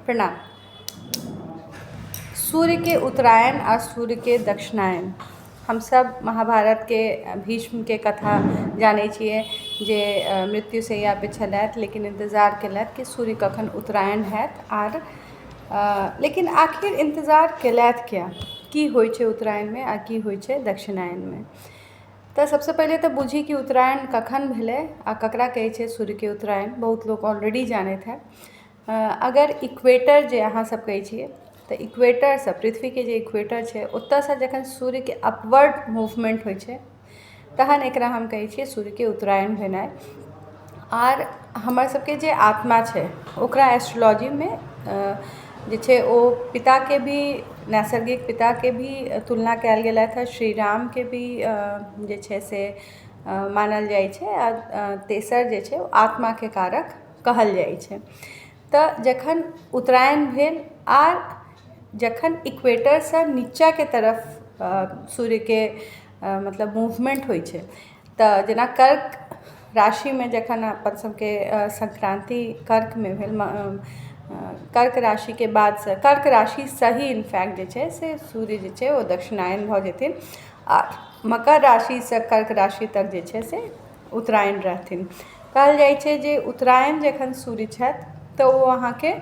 प्रणाम। सूर्य के उत्तरायण और सूर्य के दक्षिणायन हम सब महाभारत के भीष्म के कथा जानै छियै जे मृत्युशैया पे छलथि लेकिन इंतजार केलथि कि सूर्य कखन उत्तरायण हैत आर लेकिन आखिर इंतजार केलथि क्या, की होइ छै उत्तरायण में आ की होइ छै दक्षिणायन में। तो सबसे पहले तो बुझी कि उत्तरायण कखन भेलै आ ककरा कहै छै सूर्य के उत्तरायण। बहुत लोग ऑलरेडी जानैत है। अगर इक्वेटर जे अहाँ सब कहै छियै तो इक्वेटर से पृथ्वी के जे इक्वेटर छै ओतऽ से जखन सूर्य के अपवर्ड मूवमेंट होइ छै तहन एकरा हम कहै छियै सूर्य के उत्तरायण भेनाइ। आर हमर सबके जे आत्मा छै ओकरा एस्ट्रोलॉजी में जे छै ओ पिता के भी नैसर्गिक पिता के भी तुलना कयल गेलथि है, श्री राम के भी जे छै से मानल जाइ छै आ तेसर जे छै आत्मा के कारक कहल जाइ छै। तऽ जखन उत्तरायण भेल आर जखन इक्वेटर से नीचा के तरफ सूर्य के मतलब मूवमेंट होइ छै तऽ जेना कर्क राशि में जखन अपन सबके संक्रांति कर्क में भेल, कर्क राशि के बाद से कर्क राशि से ही इनफैक्ट जे छै से सूर्य जे छै ओ दक्षिणायन भऽ जेथिन आ मकर राशि से कर्क राशि तक जे छै से उत्तरायण रहथिन। कहल जाइ छै जे उत्तरायण जखन सूर्य छथि तऽ ओ अहाँके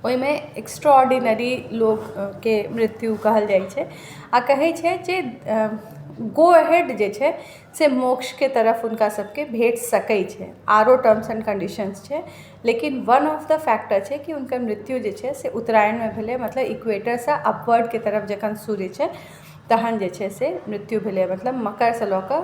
ओहिमे एक्स्ट्राऑर्डिनरी लोग के मृत्यु कहल जाइ छै आ कहै छै जे गो अहेड जे छै से मोक्ष के तरफ उनका सबके भेट सकै छै। आरो टर्म्स एंड कंडीशंस छै लेकिन वन ऑफ द फैक्टर छै कि उनकर मृत्यु जे छै से उत्तरायण में भेलै, मतलब इक्वेटर से अपवर्ड के तरफ जखन सूर्य छै तहन जे छै से मृत्यु भेलै। मतलब मकर से लऽ कऽ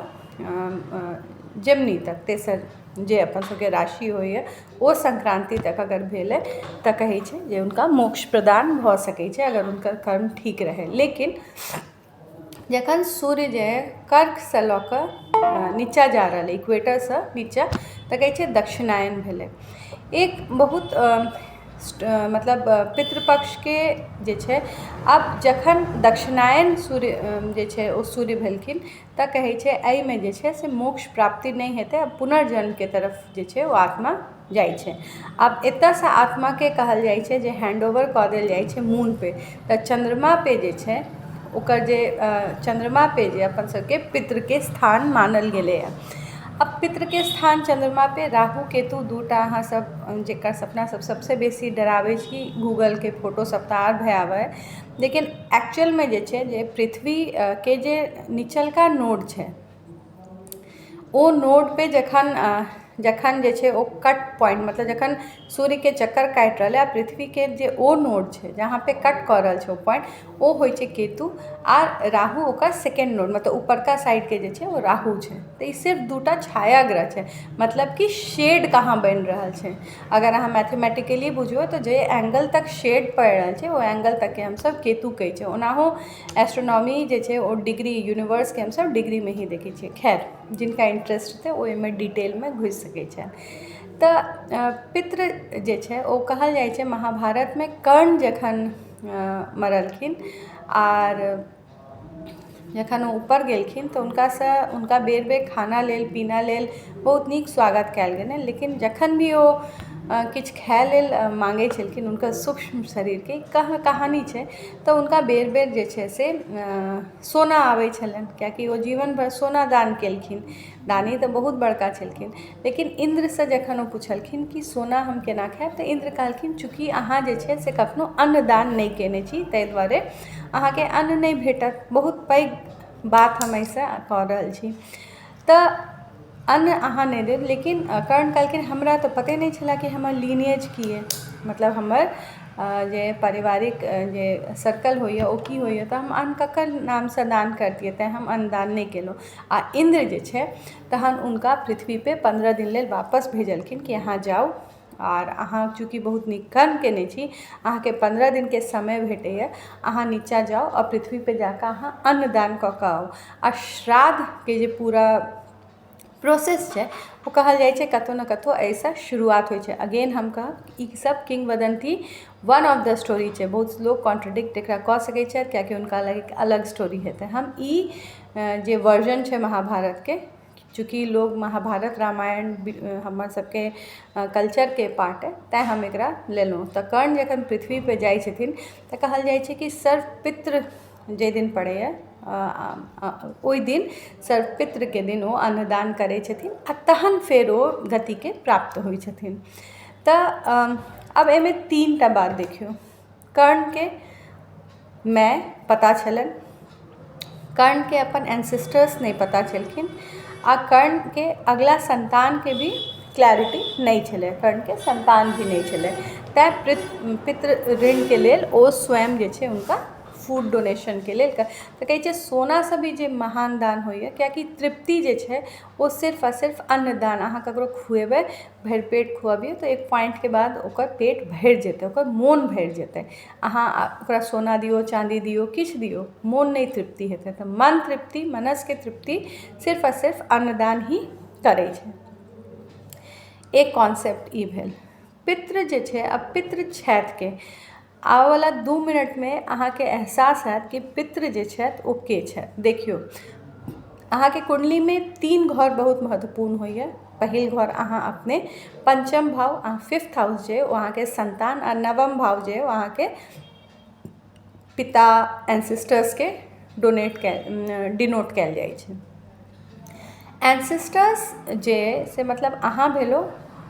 जेमिनी तक तेसर जे अपन सबके राशि होइए ओ संक्रांति तक अगर भेलै तऽ कहै छै जे हुनका मोक्ष प्रदान भऽ सकै छै अगर हुनकर कर्म ठीक रहै। लेकिन जखन सूर्य जे कर्क से लऽ कऽ नीचा जा रहल इक्वेटर से नीचा तऽ कहै छै दक्षिणायन भेलै। एक बहुत मतलब पितृपक्ष के जे छै आब जखन दक्षिणायन सूर्य जे छै ओ सूर्य भेलखिन तऽ कहै छै एहिमे जे छै से मोक्ष प्राप्ति नहीं हेतै, पुनर्जन्म के तरफ जे छै ओ आत्मा जाइ छै। आब एतऽ से आत्मा के कहल जाइ छै जे हैंडओवर कऽ देल जाइ छै मून पे। तऽ चंद्रमा पे जे छै ओकर जे चंद्रमा पे जे अपन सबके पितृ के स्थान मानल गेलै है। अब पितृ के स्थान चंद्रमा पे राहु केतु दूटा अहाँ सब जेकर सपना सब सबसे बेसी डराबै छी गूगल के फोटो सब तऽ आर भयावह है। लेकिन एक्चुअल में जे छै जे पृथ्वी के जे निचलका नोड छै ओ नोड पे जखन जे छै ओ कट पॉइंट, मतलब जखन सूर्य के चक्कर काटि रहल है आ पृथ्वी के जे ओ नोड छै जहाँ पे कट कऽ रहल छै ओ पॉइंट ओ होइ छै केतु आ राहु ओकर सेकेंड नोड, मतलब ऊपरका साइड के जे छै ओ राहु छै। तऽ ई सिर्फ दूटा छाया ग्रह छै, मतलब कि शेड कहाँ बनि रहल छै। अगर अहाँ मैथमेटिकली बुझियौ तऽ जे एंगल तक शेड पड़ि रहल छै ओ एंगल तक के हमसब केतु कहै छै। ओनाहो एस्ट्रोनॉमी जे छै ओ डिग्री यूनिवर्स के हमसब डिग्री में ही देखै छियै। खैर जिनका इंटरेस्ट हेतै ओ एहिमे डिटेल में घुसि सकै छै। तऽ पितृ जे छै ओ कहल जाइ छै महाभारत में कर्ण जखन मरलखिन आर जखन ओ ऊपर गेलखिन तऽ हुनका बेर बेर खाना लेल पीना लेल बहुत नीक स्वागत कयल गेलनि। लेकिन जखन भी ओ किछु खाय लेल मांगै छलखिन हुनकर सूक्ष्म शरीर के कहानी छै तऽ हुनका बेर बेर जे छै से सोना आबै छलनि, कियाकि ओ जीवन भर सोना दान केलखिन। दानी तऽ बहुत बड़का छलखिन। लेकिन इंद्र से जखन ओ पुछलखिन कि सोना हम केना खायब तऽ इंद्र कहलखिन चूँकि अहाँ जे छै से कखनो अन्न दान नहि केने छी ताहि दुआरे अहाँके अन्न नहि भेटत। बहुत पैघ बात हम एहिसँ कऽ रहल छी। तऽ अन्न अहाँ नहि देब। लेकिन कर्ण कहलखिन हमरा तऽ पते नहीं छला कि हमर लीनिएज की है, मतलब हमर जे पारिवारिक जे सर्कल होइए ओ की होइए, तऽ हम अन्न ककर नामसँ दान करतियै, तेँ हम अन्न दान नहि केलहुँ। आ इंद्र जे छै तहन हुनका पृथ्वी पे 15 दिन लेल वापस भेजलखिन कि अहाँ जाउ आर अहाँ चूँकि बहुत नीक कर्म केने छी अहाँके 15 दिन के समय भेटैए, अहाँ नीचाँ जाउ और पृथ्वी पे जाकऽ अहाँ अन्न दान कऽ कऽ आउ। आ श्राद्ध के जे पूरा प्रोसेस छै वो कहल जाइ छै कतौ ना कतौ एहिसँ शुरुआत होइ छै। अगेन हम कहब ई सब किंवदंती वन ऑफ द स्टोरी छै। बहुत लोग कॉन्ट्रडिक्ट एकरा कऽ सकै छथि कियाकि हुनका लग एक अलग स्टोरी हेतै। हम ई जे वर्जन छै महाभारत के चूँकि लोग महाभारत रामायण हमर सबके कल्चर के पार्ट है, तैँ हम एकरा लेलहुँ। तऽ कर्ण जखन पृथ्वी पे जाइ छथिन तऽ कहल जाइ छै कि सर्वपित्र जे दिन पड़ैए ओहि दिन सर्वपित्रके दिन ओ अन्नदान करै छथिन आ तहन फेर ओ गतिके प्राप्त होइ छथिन। तऽ अब एहिमे 3टा बात देखियौ। कर्णके माय पता छलनि, कर्णके अपन एंसेस्टर्स नहीं पता छलखिन, आ कर्णके अगला संतानके भी क्लैरिटी नहीं छलै, कर्णके संतान भी नहीं छलै। तैँ पितृ ऋणके लेल ओ स्वयं जे छै हुनका फूड डोनेशनके लेल तऽ कहै छै सोनासँ भी जे महान दान होइए, कियाकि तृप्ति जे छै ओ सिर्फ आ सिर्फ अन्नदान। अहाँ ककरो खुएबै, भरि पेट खुअबियौ तऽ एक पॉइंटके बाद ओकर पेट भरि जेतै, ओकर मोन भरि जेतै। अहाँ ओकरा सोना दियौ, चाँदी दियौ, किछु दियौ, मोन नहीं तृप्ति हेतै। तऽ मन तृप्ति, मनसके तृप्ति सिर्फ आ सिर्फ अन्नदान ही करै छै। एक कॉन्सेप्ट ई भेल। पितृ जे छै, अब पितृ छथि आबयवला 2 मिनटमे अहाँके एहसास हैत कि पितृ जे छथि ओ के छथि। देखियौ, अहाँके कुण्डलीमे 3 घर बहुत महत्वपूर्ण होइए। पहिल घर अहाँ अपने, पंचम भाव 5th हाउस जे ओ अहाँके संतान, आ नवम भाव जे ओ अहाँके पिता एंसेस्टर्सके डिनोट कयल जाइ छै। एंसेस्टर्स जे से मतलब अहाँ भेलो,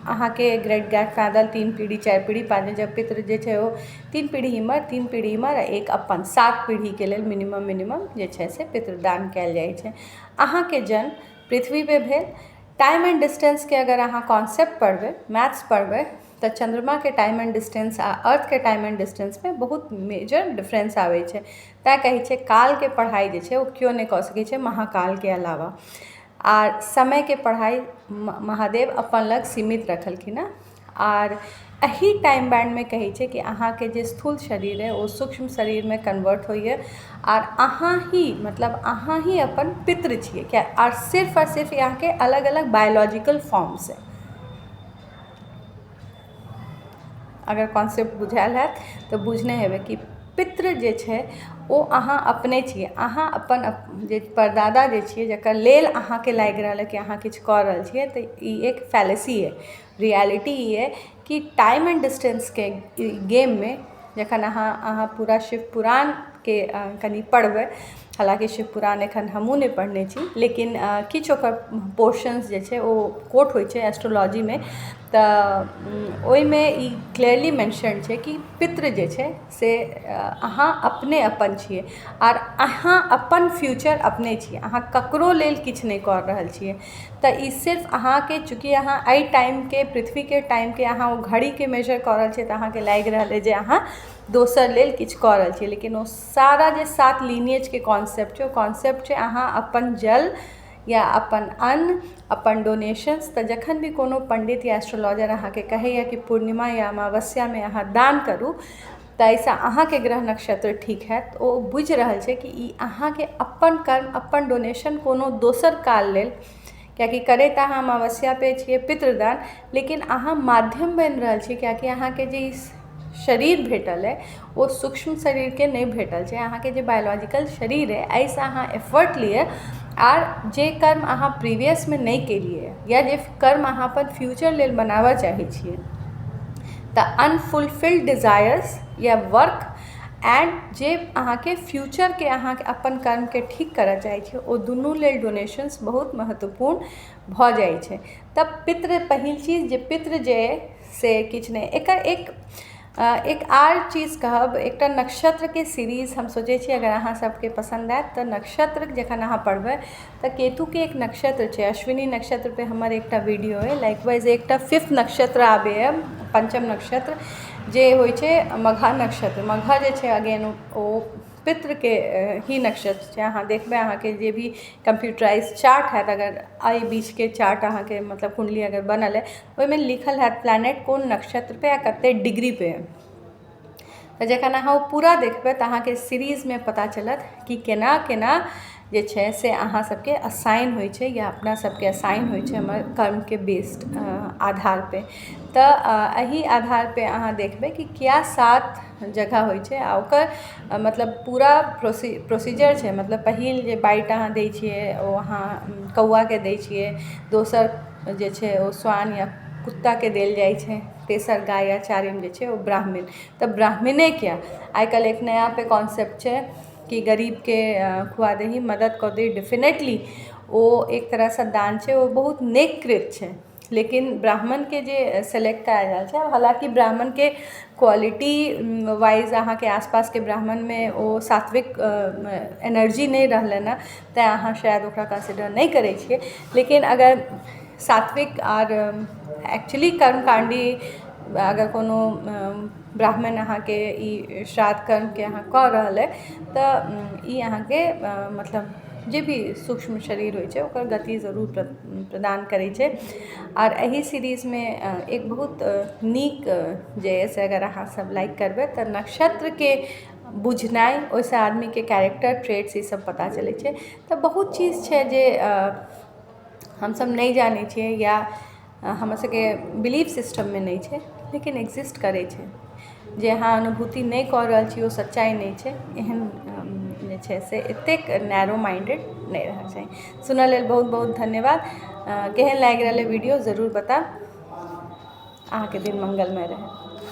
अहाँके ग्रेट ग्रैंडफादर 3 पीढ़ी 4 पीढ़ी पाछे, जब पितृ जे छै ओ 3 पीढ़ी इम्हर 3 पीढ़ी इम्हर आ एक अपन 7 पीढ़ीके लेल मिनिमम जे छै से पितृदान कयल जाइ छै। अहाँके जन्म पृथ्वी पे भेल। टाइम एंड डिस्टेंसके अगर अहाँ कॉन्सेप्ट पढ़बै, मैथ्स पढ़बै, तऽ चंद्रमाके टाइम एंड डिस्टेंस आ अर्थके टाइम एंड डिस्टेंसमे बहुत मेजर डिफरेंस आबै छै। तैँ कहै छै कालके पढ़ाइ जे छै ओ केओ नहि कऽ सकै छै महाकालके अलावा। आर समयके पढ़ाइ महादेव अपन लग सीमित रखलखिन हँ। आर एही टाइम बैंडमे कहै छै कि अहाँके जे स्थूल शरीर है ओ सूक्ष्म शरीरमे कन्वर्ट होइए, आर अहाँ ही मतलब अहाँ ही अपन पितृ छियै। क्या आर सिर्फ अहाँके अलग अलग बायोलॉजिकल फॉर्म्स है। अगर कॉन्सेप्ट बुझायल हैत तऽ बुझने हेबै कि पितृ जे छै ओ अहाँ अपने छियै। अहाँ अपन जे परदादा जे छियै जकर लेल अहाँके लागि रहल है कि अहाँ किछु कऽ रहल छियै, तऽ ई एक फैलेसी है। रियलिटी ई है कि टाइम एंड डिस्टेंसके गेममे जखन अहाँ पूरा शिव पुराणके कनि पढ़बै, हालाँकि शिव पुराण एखन हमहूँ नहि पढ़ने छी, लेकिन किछु ओकर पोर्शंस जे छै ओ कोट होइ छै एस्ट्रोलॉजीमे, तऽ ओहिमे ई क्लियरली मेंशन छै कि पितृ जे छै से अहाँ अपने अपन छियै, आर अहाँ अपन फ्यूचर अपने छियै। अहाँ ककरो लेल किछु नहि कऽ रहल छियै। तऽ ई सिर्फ अहाँके, चूँकि अहाँ एहि टाइमके पृथ्वीके टाइमके अहाँ ओ घड़ीके मेजर कऽ रहल छियै, तऽ अहाँके लागि रहल अइ जे अहाँ दोसर लेल किछु कऽ रहल छियै। लेकिन ओ सारा जे 7 लीनिएजके कॉन्सेप्ट छै, ओ कॉन्सेप्ट छै अहाँ अपन जल या अपन अन्न, अपन डोनेशंस। तऽ जखन भी कोनो पंडित या एस्ट्रोलॉजर अहाँके कहैया कि पूर्णिमा या अमावस्यामे अहाँ दान करू, तऽ एहिसँ अहाँके ग्रह नक्षत्र ठीक हैत, ओ बुझि रहल छै कि ई अहाँके अपन कर्म, अपन डोनेशन कोनो दोसर काल लेल, कियाकि करैत तऽ अहाँ अमावस्या पे छियै पितृदान, लेकिन अहाँ माध्यम बनि रहल छी। कियाकि अहाँके जे ई शरीर भेटल है ओ सूक्ष्म शरीरके नहि भेटल छै। अहाँके जे बायोलॉजिकल शरीर है, एहिसँ अहाँ एफर्ट लिए, आर जे कर्म अहाँ प्रीवियसमे नहि केलिए या जे कर्म अहाँ अपन फ्यूचर लेल बनाबऽ चाहै छियै, तऽ अनफुलफिल्ड डिजायर्स या वर्क एंड जे अहाँके फ्यूचरके अहाँके अपन कर्मके ठीक करऽ चाहै छियै, ओ दुनू लेल डोनेशंस बहुत महत्वपूर्ण भऽ जाइ छै। तब पितृ पहिल चीज जे पितृ जे से किछु नहि। एकर एक आर चीज़ कहब, एकटा नक्षत्रके सीरीज हम सोचै छी अगर अहाँ सबके पसंद आयत तऽ नक्षत्र जखन अहाँ पढ़बै तऽ केतुके एक नक्षत्र छै, अश्विनी नक्षत्र पे हमर एकटा वीडियो है। लाइकवाइज एकटा 5th नक्षत्र आबैए, पंचम नक्षत्र जे होइ छै मघा नक्षत्र। मघा जे छै अगेन ओ पितृके ही नक्षत्र छै। अहाँ देखबै अहाँके जे भी कंप्यूटराइज चार्ट हैत, अगर एहि बीचके चार्ट अहाँके मतलब कुंडली अगर बनल है, ओहिमे लिखल हैत प्लैनेट कोन नक्षत्र पे आ कते डिग्री पे है। तऽ जखन अहाँ ओ पूरा देखबै तऽ अहाँके सीरीजमे पता चलत कि केना केना जे छै से अहाँ सबके असाइन होइ छै या अपना सबके असाइन होइ छै हमर कर्मके बेस्ड आधारपर। तऽ एही आधारपर अहाँ देखबै कि क्या 7 जगह होइ छै आ ओकर मतलब पूरा प्रोसीजर छै। मतलब पहिल जे बाइट अहाँ दै छिए ओ अहाँ कौआके दै छिए, दोसर जे छै ओ स्वान या कुत्ताके देल जाइ छै, तेसर गाय या चारिम जे छै ओ ब्राह्मण। तऽ ब्राह्मणे क्या आइकाल्हि एक नया पे कॉन्सेप्ट छै कि गरीबके खुआ दही, मदद कऽ दही। डेफिनेटली ओ एक तरहसँ दान छै, ओ बहुत नेक कृत छै। लेकिन ब्राह्मणके जे सेलेक्ट कयल जाइ छै, हालाँकि ब्राह्मणके क्वालिटी वाइज अहाँके आसपासके ब्राह्मणमे ओ सात्विक एनर्जी नहि रहलनि हँ, तेँ अहाँ शायद ओकरा कंसिडर नहि करै छिए। लेकिन अगर सात्विक और एक्चुअली कर्मकाण्डी अगर कोनो ब्राह्मण अहाँके ई श्राद्ध कर्मके अहाँ कऽ रहल अइ तऽ ई अहाँके मतलब जे भी सूक्ष्म शरीर होइ छै ओकर गति जरूर प्रदान करै छै। आओर एही सीरीजमे एक बहुत नीक जे अइ से अगर अहाँ सब लाइक करबै तऽ नक्षत्रके बुझनाइ, ओहिसँ आदमीके कैरेक्टर ट्रेट्स ई सब पता चलै छै। तऽ बहुत चीज छै जे हमसब नहि जानै छिए या हमर सबके बिलीफ सिस्टममे नहि छै, लेकिन एग्जिस्ट करै छै। जे अहाँ अनुभूति नहि कऽ रहल छी ओ सच्चाइ नहि छै। एहन जे छै से एतेक नैरो माइंडेड नहि रहना चाही। सुनऽ लेल बहुत बहुत धन्यवाद। केहन लागि रहल अइ वीडियो जरूर बताएब। अहाँके दिन मंगलमय रहै।